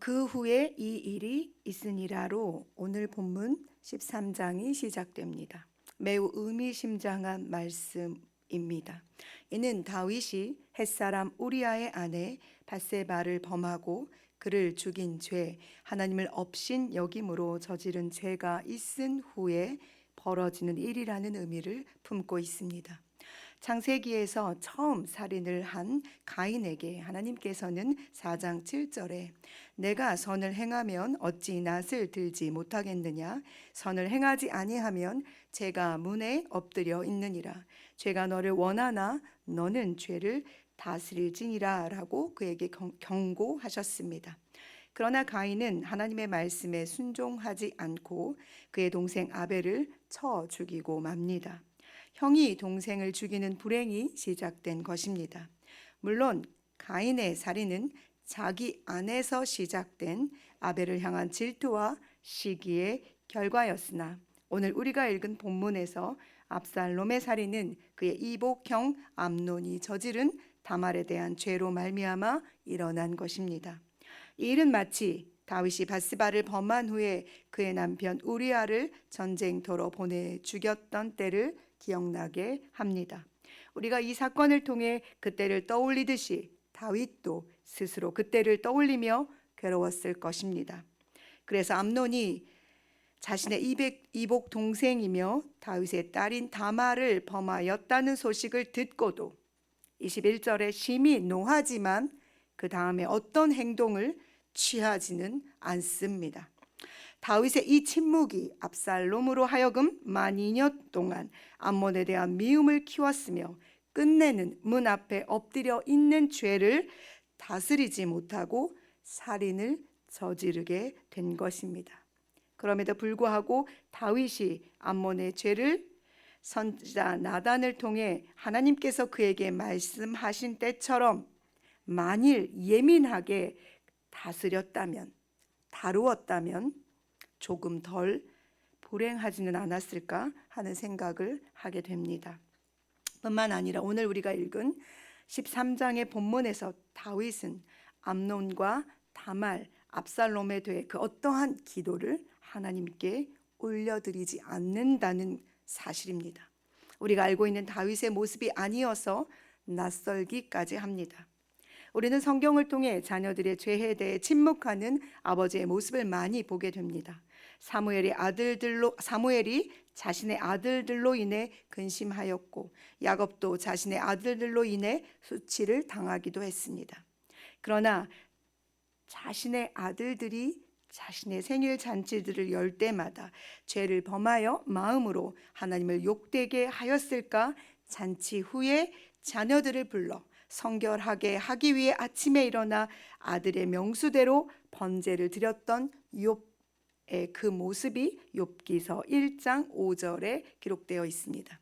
그 후에 이 일이 있으니라로 오늘 본문 13장이 시작됩니다. 매우 의미심장한 말씀입니다. 이는 다윗이 햇사람 우리아의 아내 밧세바를 범하고 그를 죽인 죄, 하나님을 업신 여김으로 저지른 죄가 있은 후에 벌어지는 일이라는 의미를 품고 있습니다. 창세기에서 처음 살인을 한 가인에게 하나님께서는 4장 7절에 내가 선을 행하면 어찌 낫을 들지 못하겠느냐, 선을 행하지 아니하면 죄가 문에 엎드려 있느니라, 죄가 너를 원하나 너는 죄를 다스릴지니라 라고 그에게 경고하셨습니다. 그러나 가인은 하나님의 말씀에 순종하지 않고 그의 동생 아벨을 쳐 죽이고 맙니다. 형이 동생을 죽이는 불행이 시작된 것입니다. 물론 가인의 살인은 자기 안에서 시작된 아벨을 향한 질투와 시기의 결과였으나 오늘 우리가 읽은 본문에서 압살롬의 살인은 그의 이복형 암논이 저지른 다말에 대한 죄로 말미암아 일어난 것입니다. 이 일은 마치 다윗이 밧세바를 범한 후에 그의 남편 우리아를 전쟁터로 보내 죽였던 때를 기억나게 합니다. 우리가 이 사건을 통해 그때를 떠올리듯이 다윗도 스스로 그때를 떠올리며 괴로웠을 것입니다. 그래서 암논이 자신의 이복 동생이며 다윗의 딸인 다말을 범하였다는 소식을 듣고도 21절에 심히 노하지만 그 다음에 어떤 행동을 취하지는 않습니다. 다윗의 이 침묵이 압살롬으로 하여금 만 2년 동안 암몬에 대한 미움을 키웠으며 끝내는 문 앞에 엎드려 있는 죄를 다스리지 못하고 살인을 저지르게 된 것입니다. 그럼에도 불구하고 다윗이 암몬의 죄를 선지자 나단을 통해 하나님께서 그에게 말씀하신 때처럼 만일 예민하게 다스렸다면, 다루었다면 조금 덜 불행하지는 않았을까 하는 생각을 하게 됩니다. 뿐만 아니라 오늘 우리가 읽은 13장의 본문에서 다윗은 암논과 다말, 압살롬에 대해 그 어떠한 기도를 하나님께 올려드리지 않는다는 사실입니다. 우리가 알고 있는 다윗의 모습이 아니어서 낯설기까지 합니다. 우리는 성경을 통해 자녀들의 죄에 대해 침묵하는 아버지의 모습을 많이 보게 됩니다. 사무엘이 자신의 아들들로 인해 근심하였고 야곱도 자신의 아들들로 인해 수치를 당하기도 했습니다. 그러나 자신의 아들들이 자신의 생일 잔치들을 열 때마다 죄를 범하여 마음으로 하나님을 욕되게 하였을까, 잔치 후에 자녀들을 불러 성결하게 하기 위해 아침에 일어나 아들의 명수대로 번제를 드렸던 욥의 그 모습이 욥기서 1장 5절에 기록되어 있습니다.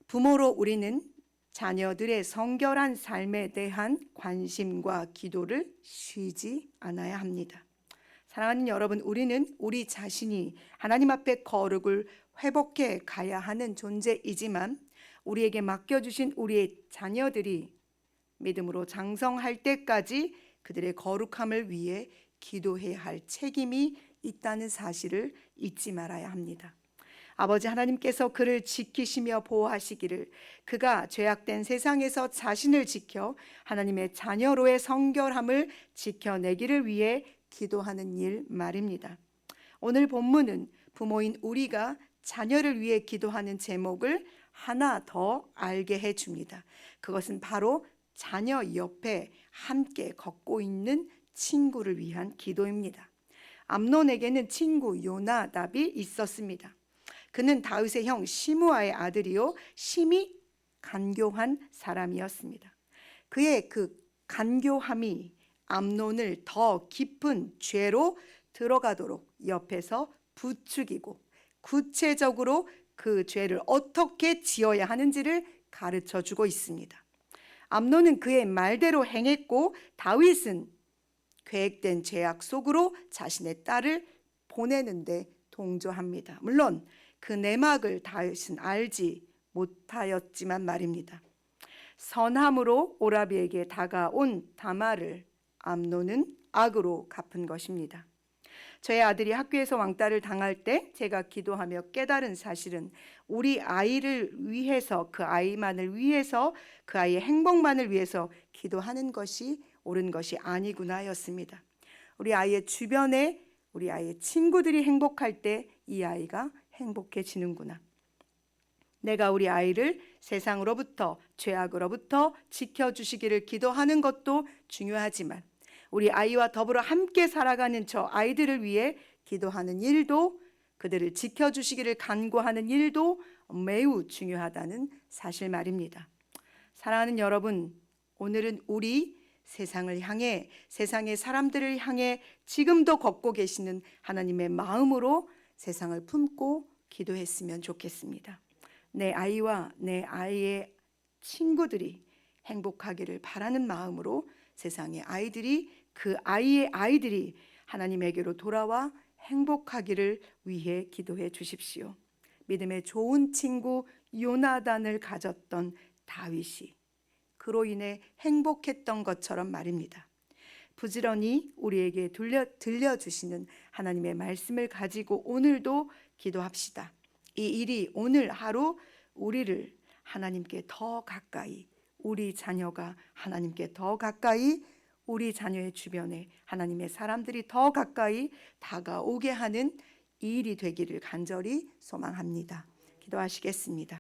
부모로 우리는 자녀들의 성결한 삶에 대한 관심과 기도를 쉬지 않아야 합니다. 사랑하는 여러분, 우리는 우리 자신이 하나님 앞에 거룩을 회복해 가야 하는 존재이지만 우리에게 맡겨주신 우리의 자녀들이 믿음으로 장성할 때까지 그들의 거룩함을 위해 기도해야 할 책임이 있다는 사실을 잊지 말아야 합니다. 아버지 하나님께서 그를 지키시며 보호하시기를, 그가 죄악된 세상에서 자신을 지켜 하나님의 자녀로의 성결함을 지켜내기를 위해 기도하는 일 말입니다. 오늘 본문은 부모인 우리가 자녀를 위해 기도하는 제목을 하나 더 알게 해줍니다. 그것은 바로 자녀 옆에 함께 걷고 있는 친구를 위한 기도입니다. 암논에게는 친구 요나답이 있었습니다. 그는 다윗의 형 시므아의 아들이요 심히 간교한 사람이었습니다. 그의 그 간교함이 암논을 더 깊은 죄로 들어가도록 옆에서 부추기고 구체적으로 그 죄를 어떻게 지어야 하는지를 가르쳐 주고 있습니다. 암논은 그의 말대로 행했고 다윗은 계획된 죄악 속으로 자신의 딸을 보내는데 동조합니다. 물론 그 내막을 다윗은 알지 못하였지만 말입니다. 선함으로 오라비에게 다가온 다말을 암논은 악으로 갚은 것입니다. 저희 아들이 학교에서 왕따를 당할 때 제가 기도하며 깨달은 사실은 우리 아이를 위해서, 그 아이만을 위해서, 그 아이의 행복만을 위해서 기도하는 것이 옳은 것이 아니구나였습니다. 우리 아이의 주변에 우리 아이의 친구들이 행복할 때 이 아이가 행복해지는구나. 내가 우리 아이를 세상으로부터, 죄악으로부터 지켜주시기를 기도하는 것도 중요하지만 우리 아이와 더불어 함께 살아가는 저 아이들을 위해 기도하는 일도, 그들을 지켜주시기를 간구하는 일도 매우 중요하다는 사실 말입니다. 사랑하는 여러분, 오늘은 우리 세상을 향해, 세상의 사람들을 향해 지금도 걷고 계시는 하나님의 마음으로 세상을 품고 기도했으면 좋겠습니다. 내 아이와 내 아이의 친구들이 행복하기를 바라는 마음으로 세상의 아이들이, 그 아이의 아이들이 하나님에게로 돌아와 행복하기를 위해 기도해 주십시오. 믿음의 좋은 친구 요나단을 가졌던 다윗이 그로 인해 행복했던 것처럼 말입니다. 부지런히 우리에게 들려주시는 하나님의 말씀을 가지고 오늘도 기도합시다. 이 일이 오늘 하루 우리를 하나님께 더 가까이, 우리 자녀가 하나님께 더 가까이, 우리 자녀의 주변에 하나님의 사람들이 더 가까이 다가오게 하는 이 일이 되기를 간절히 소망합니다. 기도하시겠습니다.